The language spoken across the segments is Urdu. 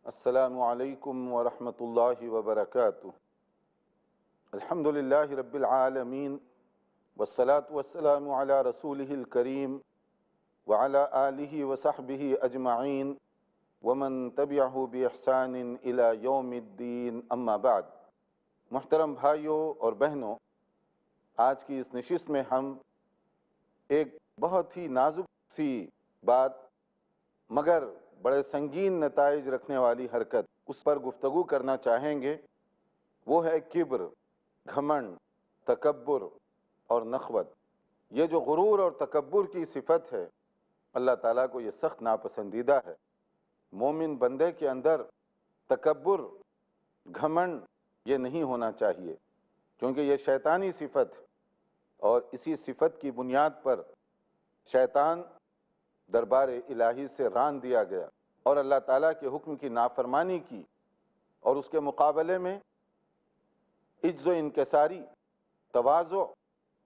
السلام علیکم ورحمۃ اللہ وبرکاتہ۔ الحمد للہ رب العالمین والصلاة والسلام علی رسولہ الکریم وعلی آلہ وصحبہ اجمعین ومن تبعہ بإحسان الی یوم الدین، اما بعد۔ محترم بھائیوں اور بہنوں، آج کی اس نشست میں ہم ایک بہت ہی نازک سی بات مگر بڑے سنگین نتائج رکھنے والی حرکت، اس پر گفتگو کرنا چاہیں گے۔ وہ ہے کبر، گھمنڈ، تکبر اور نخوت۔ یہ جو غرور اور تکبر کی صفت ہے، اللہ تعالیٰ کو یہ سخت ناپسندیدہ ہے۔ مومن بندے کے اندر تکبر، گھمنڈ یہ نہیں ہونا چاہیے، کیونکہ یہ شیطانی صفت ہے، اور اسی صفت کی بنیاد پر شیطان دربار الہی سے ران دیا گیا اور اللہ تعالیٰ کے حکم کی نافرمانی کی، اور اس کے مقابلے میں عجز و انکساری، تواضع،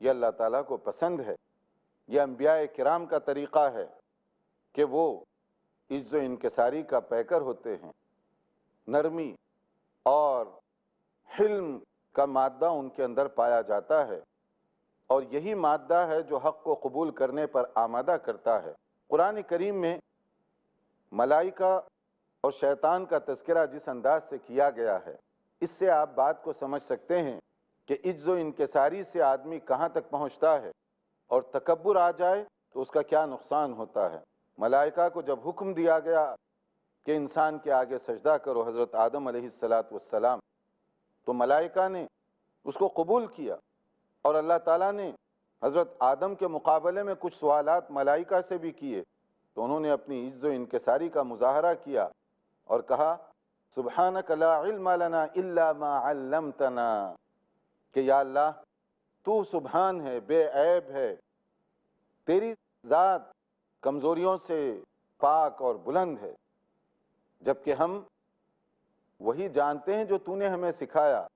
یہ اللہ تعالیٰ کو پسند ہے۔ یہ انبیاء کرام کا طریقہ ہے کہ وہ عجز و انکساری کا پیکر ہوتے ہیں۔ نرمی اور حلم کا مادہ ان کے اندر پایا جاتا ہے، اور یہی مادہ ہے جو حق کو قبول کرنے پر آمادہ کرتا ہے۔ قرآن کریم میں ملائکہ اور شیطان کا تذکرہ جس انداز سے کیا گیا ہے، اس سے آپ بات کو سمجھ سکتے ہیں کہ عجز و انکساری سے آدمی کہاں تک پہنچتا ہے، اور تکبر آ جائے تو اس کا کیا نقصان ہوتا ہے۔ ملائکہ کو جب حکم دیا گیا کہ انسان کے آگے سجدہ کرو، حضرت آدم علیہ السلام، تو ملائکہ نے اس کو قبول کیا، اور اللہ تعالیٰ نے حضرت آدم کے مقابلے میں کچھ سوالات ملائکہ سے بھی کیے، تو انہوں نے اپنی عجز و انکساری کا مظاہرہ کیا اور کہا سبحانک لا علم لنا الا ما علمتنا، کہ یا اللہ تو سبحان ہے، بے عیب ہے، تیری ذات کمزوریوں سے پاک اور بلند ہے، جبکہ ہم وہی جانتے ہیں جو تو نے ہمیں سکھایا۔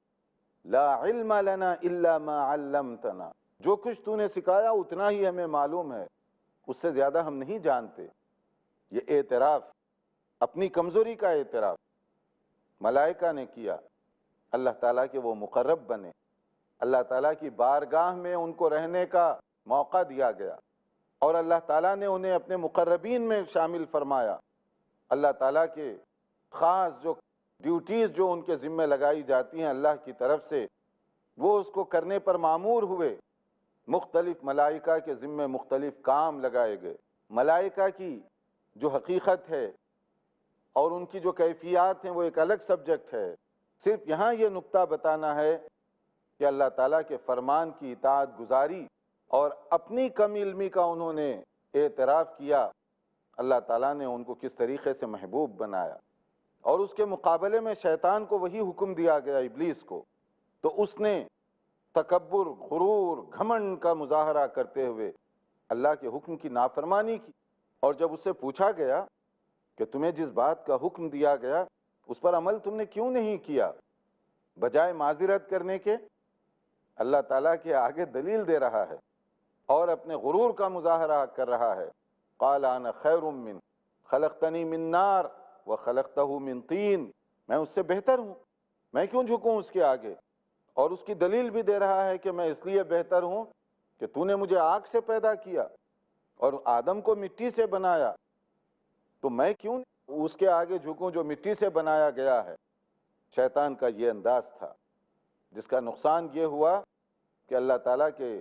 لا علم لنا الا ما علمتنا، جو کچھ تو نے سکھایا اتنا ہی ہمیں معلوم ہے، اس سے زیادہ ہم نہیں جانتے۔ یہ اعتراف، اپنی کمزوری کا اعتراف ملائکہ نے کیا۔ اللہ تعالیٰ کے وہ مقرب بنے، اللہ تعالیٰ کی بارگاہ میں ان کو رہنے کا موقع دیا گیا، اور اللہ تعالیٰ نے انہیں اپنے مقربین میں شامل فرمایا۔ اللہ تعالیٰ کے خاص جو ڈیوٹیز جو ان کے ذمہ لگائی جاتی ہیں اللہ کی طرف سے، وہ اس کو کرنے پر مامور ہوئے۔ مختلف ملائکہ کے ذمہ مختلف کام لگائے گئے۔ ملائکہ کی جو حقیقت ہے اور ان کی جو کیفیات ہیں وہ ایک الگ سبجیکٹ ہے۔ صرف یہاں یہ نقطہ بتانا ہے کہ اللہ تعالیٰ کے فرمان کی اطاعت گزاری اور اپنی کم علمی کا انہوں نے اعتراف کیا، اللہ تعالیٰ نے ان کو کس طریقے سے محبوب بنایا۔ اور اس کے مقابلے میں شیطان کو وہی حکم دیا گیا، ابلیس کو، تو اس نے تکبر، غرور، گھمنڈ کا مظاہرہ کرتے ہوئے اللہ کے حکم کی نافرمانی کی۔ اور جب اس سے پوچھا گیا کہ تمہیں جس بات کا حکم دیا گیا اس پر عمل تم نے کیوں نہیں کیا، بجائے معذرت کرنے کے اللہ تعالیٰ کے آگے دلیل دے رہا ہے اور اپنے غرور کا مظاہرہ کر رہا ہے۔ قال انا خیر من خلقتنی من نار وخلقتہ من طین، میں اس سے بہتر ہوں، میں کیوں جھکوں اس کے آگے۔ اور اس کی دلیل بھی دے رہا ہے کہ میں اس لیے بہتر ہوں کہ تو نے مجھے آگ سے پیدا کیا اور آدم کو مٹی سے بنایا، تو میں کیوں اس کے آگے جھکوں جو مٹی سے بنایا گیا ہے۔ شیطان کا یہ انداز تھا، جس کا نقصان یہ ہوا کہ اللہ تعالیٰ کے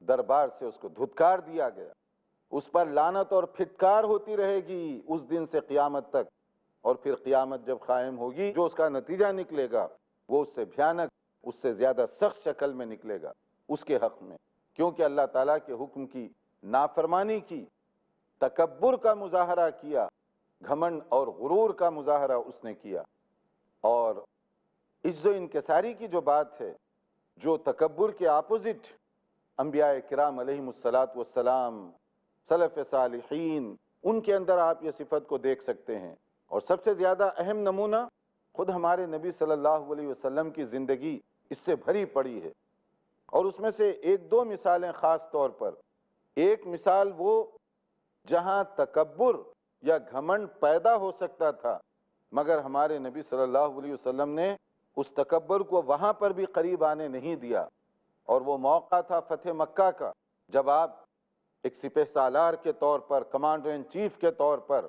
دربار سے اس کو دھتکار دیا گیا۔ اس پر لعنت اور پھٹکار ہوتی رہے گی اس دن سے قیامت تک، اور پھر قیامت جب قائم ہوگی جو اس کا نتیجہ نکلے گا وہ اس سے بھیانک، اس سے زیادہ سخت شکل میں نکلے گا اس کے حق میں، کیونکہ اللہ تعالیٰ کے حکم کی نافرمانی کی، تکبر کا مظاہرہ کیا، گھمنڈ اور غرور کا مظاہرہ اس نے کیا۔ اور عجز و انکساری کی جو بات ہے، جو تکبر کے اپوزٹ انبیاء کرام علیہم السلام، سلف صالحین، ان کے اندر آپ یہ صفت کو دیکھ سکتے ہیں۔ اور سب سے زیادہ اہم نمونہ خود ہمارے نبی صلی اللہ علیہ وسلم کی زندگی اس سے بھری پڑی ہے، اور اس میں سے ایک دو مثالیں خاص طور پر۔ ایک مثال وہ جہاں تکبر یا گھمنڈ پیدا ہو سکتا تھا، مگر ہمارے نبی صلی اللہ علیہ وسلم نے اس تکبر کو وہاں پر بھی قریب آنے نہیں دیا، اور وہ موقع تھا فتح مکہ کا، جب آپ ایک سپہ سالار کے طور پر، کمانڈر ان چیف کے طور پر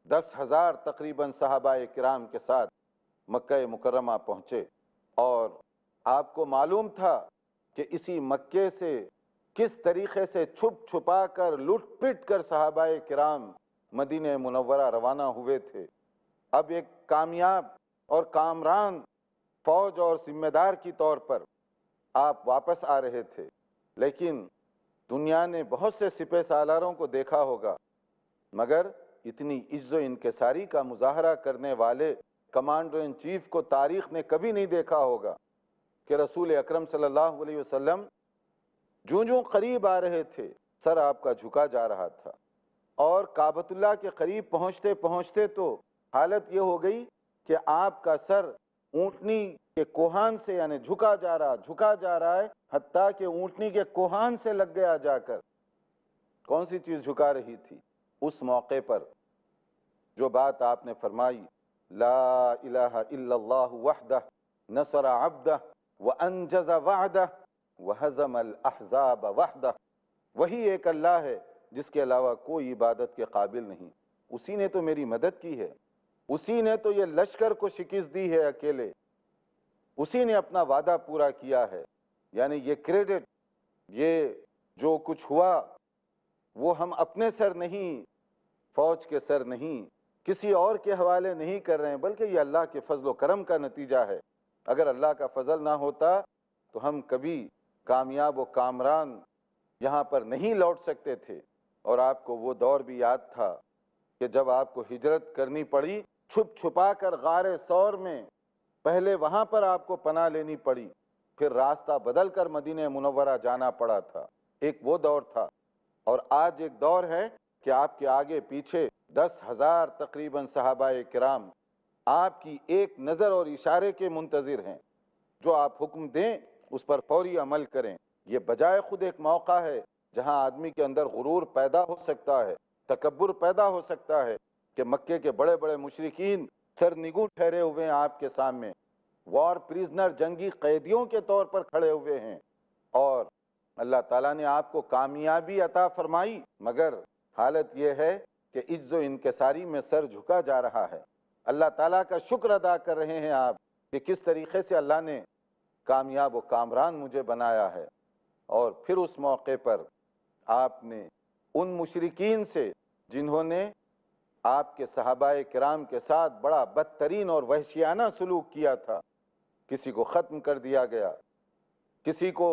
10,000 تقریباً صحابہ کرام کے ساتھ مکہ مکرمہ پہنچے، اور آپ کو معلوم تھا کہ اسی مکے سے کس طریقے سے چھپ چھپا کر لٹ پٹ کر صحابہ کرام مدینہ منورہ روانہ ہوئے تھے۔ اب ایک کامیاب اور کامران فوج اور ذمہ دار کی طور پر آپ واپس آ رہے تھے، لیکن دنیا نے بہت سے سپہ سالاروں کو دیکھا ہوگا، مگر اتنی عز و انکساری کا مظاہرہ کرنے والے کمانڈر ان چیف کو تاریخ نے کبھی نہیں دیکھا ہوگا کہ رسول اکرم صلی اللہ علیہ وسلم جوں قریب آ رہے تھے سر آپ کا جھکا جا رہا تھا، اور کعبۃ اللہ کے قریب پہنچتے پہنچتے تو حالت یہ ہو گئی کہ آپ کا سر اونٹنی کے کوہان سے یعنی جھکا جا رہا ہے، حتیٰ کہ اونٹنی کے کوہان سے لگ گیا جا کر۔ کون سی چیز جھکا رہی تھی؟ اس موقع پر جو بات آپ نے فرمائی، لا الہ الا اللہ وحدہ نصر عبدہ وانجز وعدہ وہزم الاحزاب وحدہ، وہی ایک اللہ ہے جس کے علاوہ کوئی عبادت کے قابل نہیں، اسی نے تو میری مدد کی ہے، اسی نے تو یہ لشکر کو شکست دی ہے اکیلے، اسی نے اپنا وعدہ پورا کیا ہے۔ یعنی یہ کریڈٹ، یہ جو کچھ ہوا وہ ہم اپنے سر نہیں، فوج کے سر نہیں، کسی اور کے حوالے نہیں کر رہے ہیں، بلکہ یہ اللہ کے فضل و کرم کا نتیجہ ہے۔ اگر اللہ کا فضل نہ ہوتا تو ہم کبھی کامیاب و کامران یہاں پر نہیں لوٹ سکتے تھے۔ اور آپ کو وہ دور بھی یاد تھا کہ جب آپ کو ہجرت کرنی پڑی چھپ چھپا کر غار ثور میں، پہلے وہاں پر آپ کو پناہ لینی پڑی، پھر راستہ بدل کر مدینہ منورہ جانا پڑا تھا۔ ایک وہ دور تھا، اور آج ایک دور ہے کہ آپ کے آگے پیچھے 10,000 تقریباً صحابہ کرام آپ کی ایک نظر اور اشارے کے منتظر ہیں، جو آپ حکم دیں اس پر فوری عمل کریں۔ یہ بجائے خود ایک موقع ہے جہاں آدمی کے اندر غرور پیدا ہو سکتا ہے، تکبر پیدا ہو سکتا ہے کہ مکے کے بڑے بڑے مشرکین سرنگوں ٹھہرے ہوئے ہیں آپ کے سامنے، وار پریزنر، جنگی قیدیوں کے طور پر کھڑے ہوئے ہیں، اور اللہ تعالیٰ نے آپ کو کامیابی عطا فرمائی، مگر حالت یہ ہے کہ عجز و انکساری میں سر جھکا جا رہا ہے۔ اللہ تعالیٰ کا شکر ادا کر رہے ہیں آپ کہ کس طریقے سے اللہ نے کامیاب و کامران مجھے بنایا ہے۔ اور پھر اس موقع پر آپ نے ان مشرکین سے جنہوں نے آپ کے صحابہ کرام کے ساتھ بڑا بدترین اور وحشیانہ سلوک کیا تھا، کسی کو ختم کر دیا گیا، کسی کو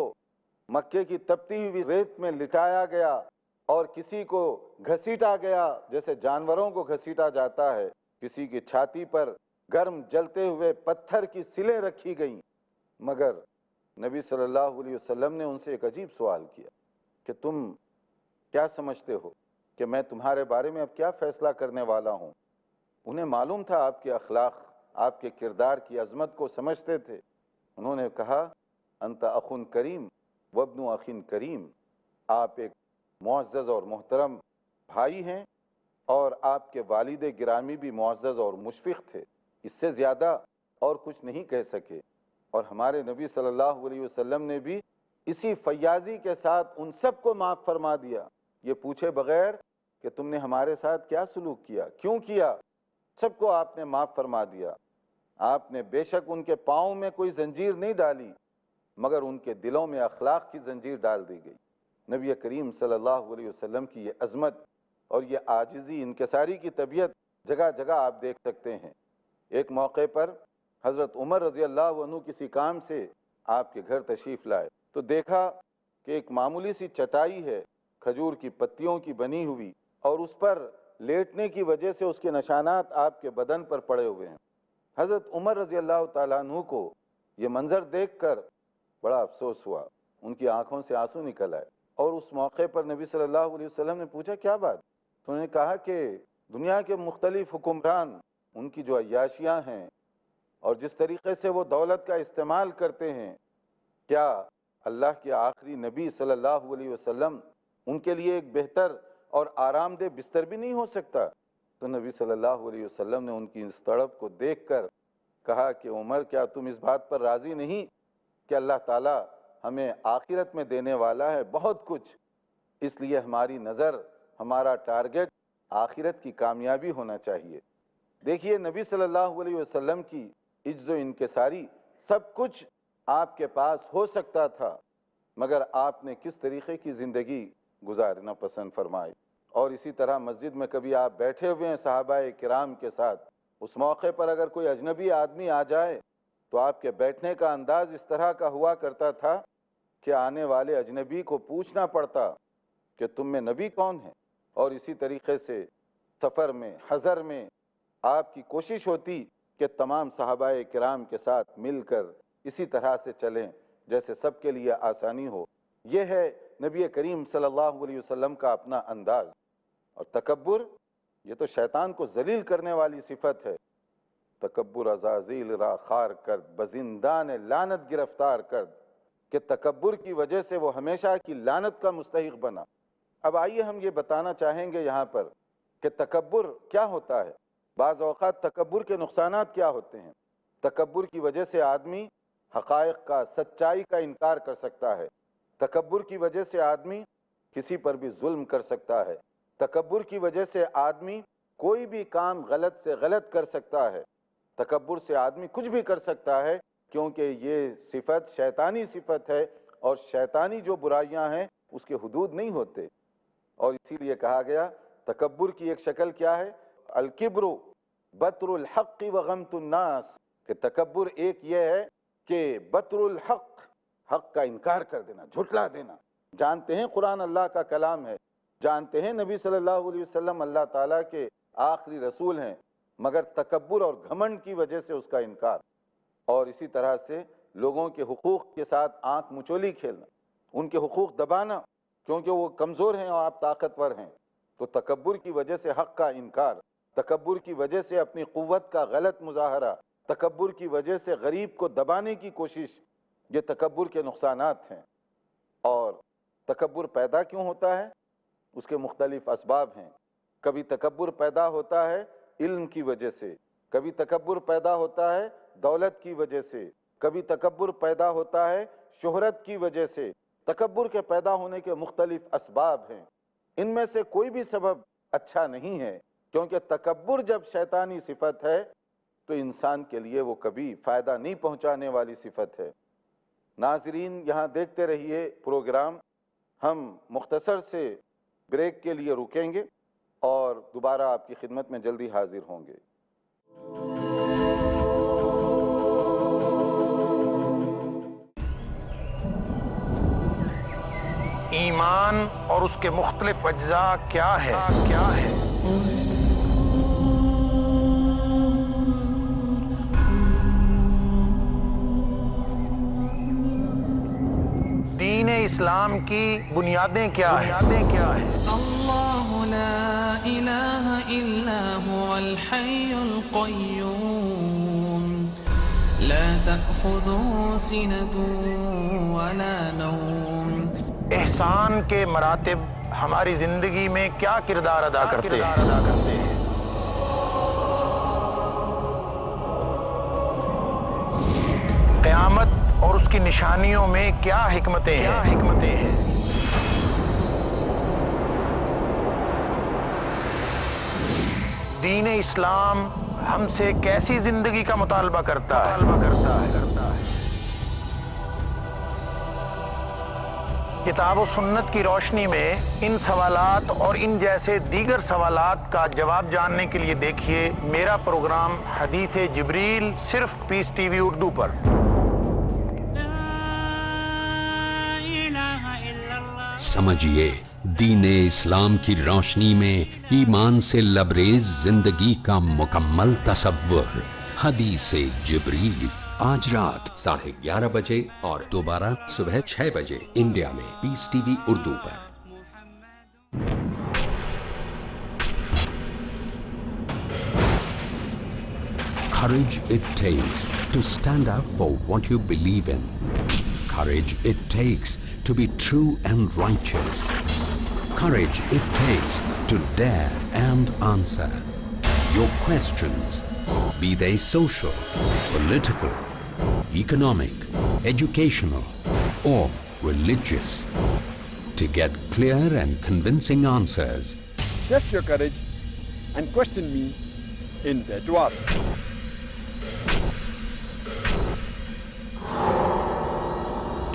مکے کی تپتی ہوئی ریت میں لٹایا گیا، اور کسی کو گھسیٹا گیا جیسے جانوروں کو گھسیٹا جاتا ہے، کسی کی چھاتی پر گرم جلتے ہوئے پتھر کی سلیں رکھی گئیں، مگر نبی صلی اللہ علیہ وسلم نے ان سے ایک عجیب سوال کیا کہ تم کیا سمجھتے ہو کہ میں تمہارے بارے میں اب کیا فیصلہ کرنے والا ہوں؟ انہیں معلوم تھا آپ کے اخلاق، آپ کے کردار کی عظمت کو سمجھتے تھے۔ انہوں نے کہا انت اخ کریم وابن اخ کریم، آپ ایک معزز اور محترم بھائی ہیں، اور آپ کے والد گرامی بھی معزز اور مشفق تھے، اس سے زیادہ اور کچھ نہیں کہہ سکے۔ اور ہمارے نبی صلی اللہ علیہ وسلم نے بھی اسی فیاضی کے ساتھ ان سب کو معاف فرما دیا، یہ پوچھے بغیر کہ تم نے ہمارے ساتھ کیا سلوک کیا، کیوں کیا، سب کو آپ نے معاف فرما دیا۔ آپ نے بے شک ان کے پاؤں میں کوئی زنجیر نہیں ڈالی، مگر ان کے دلوں میں اخلاق کی زنجیر ڈال دی گئی۔ نبی کریم صلی اللہ علیہ وسلم کی یہ عظمت اور یہ عاجزی انکساری کی طبیعت جگہ جگہ آپ دیکھ سکتے ہیں۔ ایک موقع پر حضرت عمر رضی اللہ عنہ کسی کام سے آپ کے گھر تشریف لائے تو دیکھا کہ ایک معمولی سی چٹائی ہے کھجور کی پتیوں کی بنی ہوئی، اور اس پر لیٹنے کی وجہ سے اس کے نشانات آپ کے بدن پر پڑے ہوئے ہیں۔ حضرت عمر رضی اللہ تعالیٰ عنہ کو یہ منظر دیکھ کر بڑا افسوس ہوا، ان کی آنکھوں سے آنسو نکل آئے، اور اس موقع پر نبی صلی اللہ علیہ وسلم نے پوچھا کیا بات؟ تو انہوں نے کہا کہ دنیا کے مختلف حکمران، ان کی جو عیاشیاں ہیں اور جس طریقے سے وہ دولت کا استعمال کرتے ہیں، کیا اللہ کے آخری نبی صلی اللہ علیہ وسلم ان کے لیے ایک بہتر اور آرام دہ بستر بھی نہیں ہو سکتا؟ تو نبی صلی اللہ علیہ وسلم نے ان کی اس تڑپ کو دیکھ کر کہا کہ عمر کیا تم اس بات پر راضی نہیں کہ اللہ تعالیٰ ہمیں آخرت میں دینے والا ہے بہت کچھ، اس لیے ہماری نظر، ہمارا ٹارگٹ آخرت کی کامیابی ہونا چاہیے۔ دیکھیے نبی صلی اللہ علیہ وسلم کی عجز و انکساری، سب کچھ آپ کے پاس ہو سکتا تھا، مگر آپ نے کس طریقے کی زندگی گزارنا پسند فرمائی۔ اور اسی طرح مسجد میں کبھی آپ بیٹھے ہوئے ہیں صحابہ کرام کے ساتھ، اس موقع پر اگر کوئی اجنبی آدمی آ جائے تو آپ کے بیٹھنے کا انداز اس طرح کا ہوا کرتا تھا کہ آنے والے اجنبی کو پوچھنا پڑتا کہ تم میں نبی کون ہے۔ اور اسی طریقے سے سفر میں، حضر میں آپ کی کوشش ہوتی کہ تمام صحابہ کرام کے ساتھ مل کر اسی طرح سے چلیں جیسے سب کے لیے آسانی ہو۔ یہ ہے نبی کریم صلی اللہ علیہ وسلم کا اپنا انداز۔ اور تکبر، یہ تو شیطان کو ذلیل کرنے والی صفت ہے۔ تکبر عزازیل را خار کرد، بزندان لعنت گرفتار کرد، کہ تکبر کی وجہ سے وہ ہمیشہ کی لعنت کا مستحق بنا۔ اب آئیے ہم یہ بتانا چاہیں گے یہاں پر کہ تکبر کیا ہوتا ہے، بعض اوقات تکبر کے نقصانات کیا ہوتے ہیں۔ تکبر کی وجہ سے آدمی حقائق کا، سچائی کا انکار کر سکتا ہے۔ تکبر کی وجہ سے آدمی کسی پر بھی ظلم کر سکتا ہے۔ تکبر کی وجہ سے آدمی کوئی بھی کام غلط سے غلط کر سکتا ہے۔ تکبر سے آدمی کچھ بھی کر سکتا ہے، کیونکہ یہ صفت شیطانی صفت ہے، اور شیطانی جو برائیاں ہیں اس کے حدود نہیں ہوتے۔ اور اسی لیے کہا گیا تکبر کی ایک شکل کیا ہے، الکبر بطر الحق وغمت الناس، کہ تکبر ایک یہ ہے کہ بطر الحق، حق کا انکار کر دینا، جھٹلا دینا۔ جانتے ہیں قرآن اللہ کا کلام ہے، جانتے ہیں نبی صلی اللہ علیہ وسلم اللہ تعالیٰ کے آخری رسول ہیں، مگر تکبر اور گھمنڈ کی وجہ سے اس کا انکار۔ اور اسی طرح سے لوگوں کے حقوق کے ساتھ آنکھ مچولی کھیلنا، ان کے حقوق دبانا کیونکہ وہ کمزور ہیں اور آپ طاقتور ہیں، تو تکبر کی وجہ سے حق کا انکار، تکبر کی وجہ سے اپنی قوت کا غلط مظاہرہ، تکبر کی وجہ سے غریب کو دبانے کی کوشش، یہ تکبر کے نقصانات ہیں۔ اور تکبر پیدا کیوں ہوتا ہے؟ اس کے مختلف اسباب ہیں۔ کبھی تکبر پیدا ہوتا ہے علم کی وجہ سے، کبھی تکبر پیدا ہوتا ہے دولت کی وجہ سے، کبھی تکبر پیدا ہوتا ہے شہرت کی وجہ سے۔ تکبر کے پیدا ہونے کے مختلف اسباب ہیں، ان میں سے کوئی بھی سبب اچھا نہیں ہے، کیونکہ تکبر جب شیطانی صفت ہے تو انسان کے لیے وہ کبھی فائدہ نہیں پہنچانے والی صفت ہے۔ ناظرین یہاں دیکھتے رہیے پروگرام، ہم مختصر سے بریک کے لیے رکیں گے اور دوبارہ آپ کی خدمت میں جلدی حاضر ہوں گے۔ ایمان اور اس کے مختلف اجزاء کیا ہے؟ دین اسلام کی بنیادیں کیا ہیں؟ اللہ لا الہ الا هو الحی القیوم لا تأخذه سنة ولا نوم۔ احسان کے مراتب ہماری زندگی میں کیا کردار ادا کرتے ہیں؟ قیامت اور اس کی نشانیوں میں کیا حکمتیں ہیں؟ دین اسلام ہم سے کیسی زندگی کا مطالبہ کرتا ہے؟ کتاب و سنت کی روشنی میں ان سوالات اور ان جیسے دیگر سوالات کا جواب جاننے کے لیے دیکھیے میرا پروگرام حدیث جبریل، صرف پیس ٹی وی اردو پر۔ سمجھیے دین اسلام کی روشنی میں ایمان سے لبریز زندگی کا مکمل تصور۔ حدیث جبریل، آج رات 11:30 بجے اور دوبارہ صبح 6 بجے انڈیا میں پیس ٹی وی اردو پر۔ Courage it takes to stand up for what you believe in. Courage it takes to be true and righteous. Courage it takes to dare and answer. Your questions, be they social, political, economic, educational, or religious, to get clear and convincing answers. Test your courage and question me in Dare to Ask.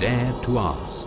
Dare to Ask.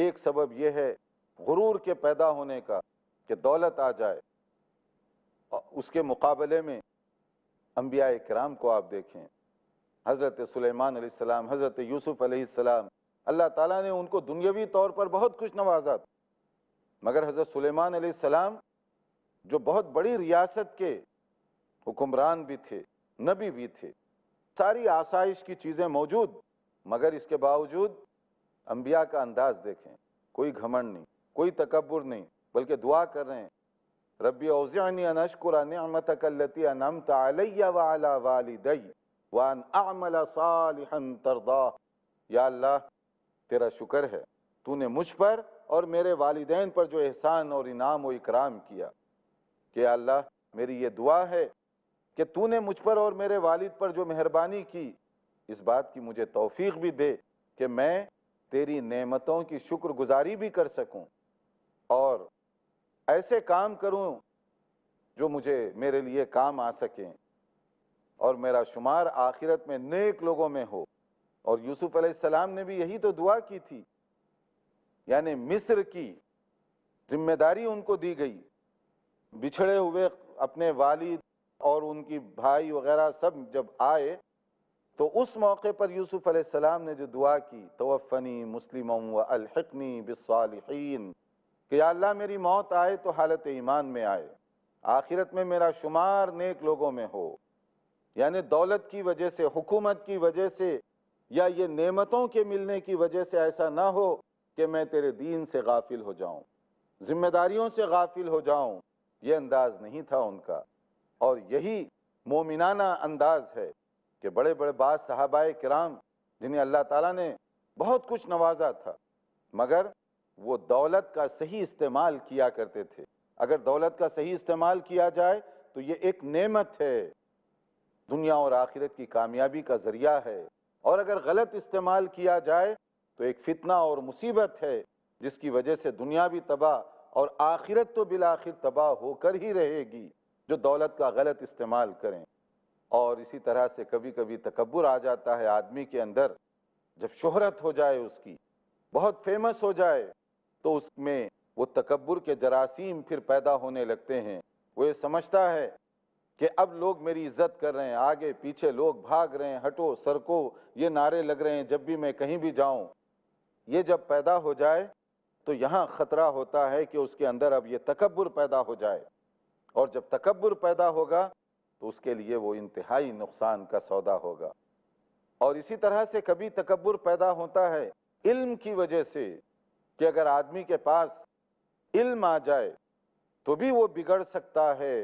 ایک سبب یہ ہے غرور کے پیدا ہونے کا کہ دولت آ جائے. اس کے مقابلے میں انبیاء کرام کو آپ دیکھیں، حضرت سلیمان علیہ السلام، حضرت یوسف علیہ السلام، اللہ تعالیٰ نے ان کو دنیاوی طور پر بہت کچھ نوازا تھا، مگر حضرت سلیمان علیہ السلام جو بہت بڑی ریاست کے حکمران بھی تھے، نبی بھی تھے، ساری آسائش کی چیزیں موجود، مگر اس کے باوجود انبیاء کا انداز دیکھیں، کوئی گھمنڈ نہیں، کوئی تکبر نہیں، بلکہ دعا کر رہے ہیں، ربی اوزعنی ان اشکر نعمتک التی انعمت علی وعلی والدی وان اعمل صالحا ترضاہ. یا اللہ تیرا شکر ہے، تو نے مجھ پر اور میرے والدین پر جو احسان اور انعام و اکرام کیا، کہ یا اللہ میری یہ دعا ہے کہ تو نے مجھ پر اور میرے والد پر جو مہربانی کی، اس بات کی مجھے توفیق بھی دے کہ میں تیری نعمتوں کی شکر گزاری بھی کر سکوں اور ایسے کام کروں جو مجھے میرے لیے کام آ سکیں اور میرا شمار آخرت میں نیک لوگوں میں ہو. اور یوسف علیہ السلام نے بھی یہی تو دعا کی تھی، یعنی مصر کی ذمہ داری ان کو دی گئی، بچھڑے ہوئے اپنے والد اور ان کی بھائی وغیرہ سب جب آئے تو اس موقع پر یوسف علیہ السلام نے جو دعا کی، توفنی مسلما والحقنی بالصالحین، کہ یا اللہ میری موت آئے تو حالت ایمان میں آئے، آخرت میں میرا شمار نیک لوگوں میں ہو. یعنی دولت کی وجہ سے، حکومت کی وجہ سے یا یہ نعمتوں کے ملنے کی وجہ سے ایسا نہ ہو کہ میں تیرے دین سے غافل ہو جاؤں، ذمہ داریوں سے غافل ہو جاؤں. یہ انداز نہیں تھا ان کا، اور یہی مومنانہ انداز ہے کہ بڑے بڑے بعض صحابہ کرام جنہیں اللہ تعالیٰ نے بہت کچھ نوازا تھا، مگر وہ دولت کا صحیح استعمال کیا کرتے تھے. اگر دولت کا صحیح استعمال کیا جائے تو یہ ایک نعمت ہے، دنیا اور آخرت کی کامیابی کا ذریعہ ہے، اور اگر غلط استعمال کیا جائے تو ایک فتنہ اور مصیبت ہے جس کی وجہ سے دنیا بھی تباہ اور آخرت تو بالآخر تباہ ہو کر ہی رہے گی جو دولت کا غلط استعمال کریں. اور اسی طرح سے کبھی کبھی تکبر آ جاتا ہے آدمی کے اندر، جب شہرت ہو جائے، اس کی بہت فیمس ہو جائے تو اس میں وہ تکبر کے جراثیم پھر پیدا ہونے لگتے ہیں. وہ یہ سمجھتا ہے کہ اب لوگ میری عزت کر رہے ہیں، آگے پیچھے لوگ بھاگ رہے ہیں، ہٹو سرکو، یہ نعرے لگ رہے ہیں جب بھی میں کہیں بھی جاؤں. یہ جب پیدا ہو جائے تو یہاں خطرہ ہوتا ہے کہ اس کے اندر اب یہ تکبر پیدا ہو جائے، اور جب تکبر پیدا ہوگا تو اس کے لیے وہ انتہائی نقصان کا سودا ہوگا. اور اسی طرح سے کبھی تکبر پیدا ہوتا ہے علم کی وجہ سے، کہ اگر آدمی کے پاس علم آ جائے تو بھی وہ بگڑ سکتا ہے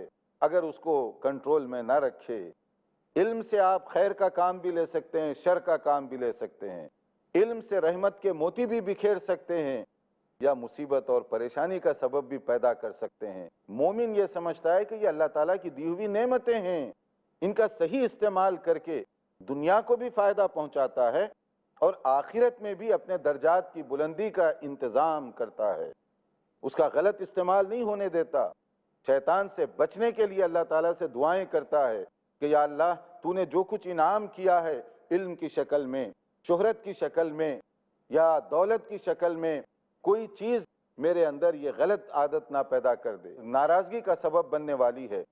اگر اس کو کنٹرول میں نہ رکھے. علم سے آپ خیر کا کام بھی لے سکتے ہیں، شر کا کام بھی لے سکتے ہیں. علم سے رحمت کے موتی بھی بکھیر سکتے ہیں یا مصیبت اور پریشانی کا سبب بھی پیدا کر سکتے ہیں. مومن یہ سمجھتا ہے کہ یہ اللہ تعالیٰ کی دی ہوئی نعمتیں ہیں، ان کا صحیح استعمال کر کے دنیا کو بھی فائدہ پہنچاتا ہے اور آخرت میں بھی اپنے درجات کی بلندی کا انتظام کرتا ہے، اس کا غلط استعمال نہیں ہونے دیتا. شیطان سے بچنے کے لیے اللہ تعالیٰ سے دعائیں کرتا ہے کہ یا اللہ تو نے جو کچھ انعام کیا ہے علم کی شکل میں، شہرت کی شکل میں یا دولت کی شکل میں، کوئی چیز میرے اندر یہ غلط عادت نہ پیدا کر دے، ناراضگی کا سبب بننے والی ہے.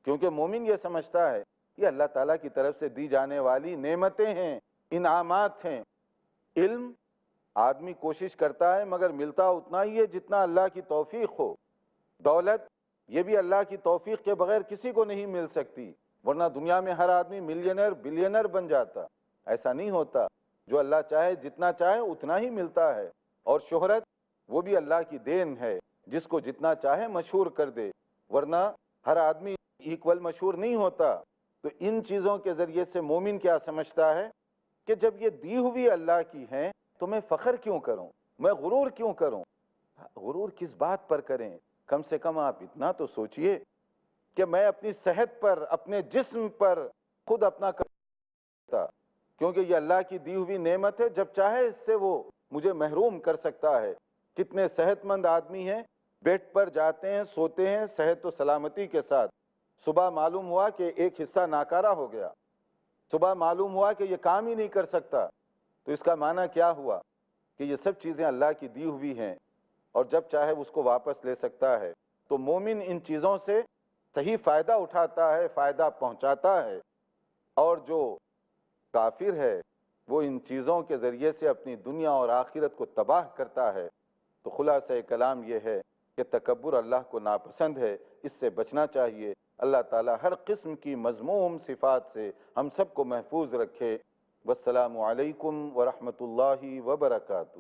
کیونکہ مومن یہ سمجھتا ہے یہ اللہ تعالیٰ کی طرف سے دی جانے والی نعمتیں ہیں، انعامات ہیں. علم آدمی کوشش کرتا ہے مگر ملتا اتنا ہی ہے جتنا اللہ کی توفیق ہو. دولت یہ بھی اللہ کی توفیق کے بغیر کسی کو نہیں مل سکتی، ورنہ دنیا میں ہر آدمی ملینر بلینر بن جاتا. ایسا نہیں ہوتا، جو اللہ چاہے جتنا چاہے اتنا ہی ملتا ہے. اور شہرت وہ بھی اللہ کی دین ہے، جس کو جتنا چاہے مشہور کر دے، ورنہ ہر آدمی ایکول مشہور نہیں ہوتا. تو ان چیزوں کے ذریعے سے مومن کیا سمجھتا ہے کہ جب یہ دی ہوئی اللہ کی ہیں تو میں فخر کیوں کروں، میں غرور کیوں کروں. غرور کس بات پر کریں؟ کم سے کم آپ اتنا تو سوچئے کہ میں اپنی صحت پر، اپنے جسم پر خود اپنا کرتا، کیونکہ یہ اللہ کی دی ہوئی نعمت ہے، جب چاہے اس سے وہ مجھے محروم کر سکتا ہے. کتنے صحت مند آدمی ہیں، بیڈ پر جاتے ہیں، سوتے ہیں صحت و سلامتی کے ساتھ، صبح معلوم ہوا کہ ایک حصہ ناکارہ ہو گیا، صبح معلوم ہوا کہ یہ کام ہی نہیں کر سکتا. تو اس کا معنی کیا ہوا کہ یہ سب چیزیں اللہ کی دی ہوئی ہیں اور جب چاہے اس کو واپس لے سکتا ہے، تو مومن ان چیزوں سے صحیح فائدہ اٹھاتا ہے، فائدہ پہنچاتا ہے، اور جو کافر ہے وہ ان چیزوں کے ذریعے سے اپنی دنیا اور آخرت کو تباہ کرتا ہے۔ تو خلاصہ کلام یہ ہے کہ تکبر اللہ کو ناپسند ہے، اس سے بچنا چاہیے۔ اللہ تعالی ہر قسم کی مذموم صفات سے ہم سب کو محفوظ رکھے۔ والسلام علیکم ورحمۃ اللہ وبرکاتہ۔